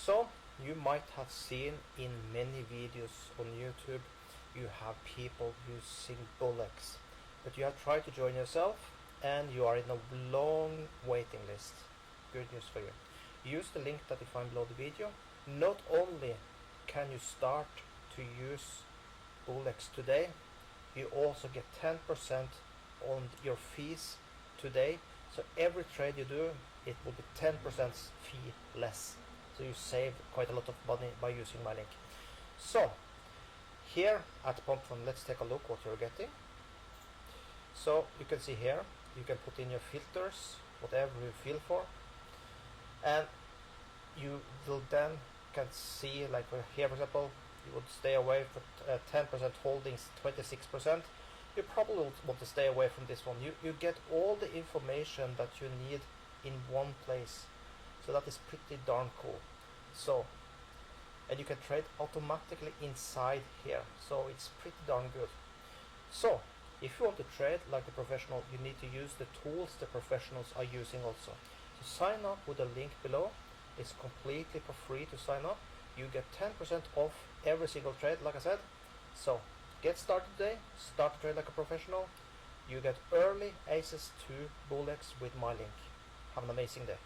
So you might have seen in many videos on YouTube, you have people using BullX, but you have tried to join yourself and you are in a long waiting list. Good news for you. Use the link that you find below the video. Not only can you start to use BullX today, you also get 10% on your fees today. So every trade you do, it will be 10% fee less. So you save quite a lot of money by using my link. So here at Pumpfun, let's take a look what you're getting. So you can see here, you can put in your filters, whatever you feel for, and you will then can see, like here for example, you would stay away from 10% holdings, 26%. You probably want to stay away from this one. You get all the information that you need in one place. So that is pretty darn cool. So, and you can trade automatically inside here. So it's pretty darn good. So if you want to trade like a professional, you need to use the tools the professionals are using also. So sign up with the link below. It's completely for free to sign up. You get 10% off every single trade, like I said. So get started today, start to trade like a professional. You get early access to BullX with my link. Have an amazing day.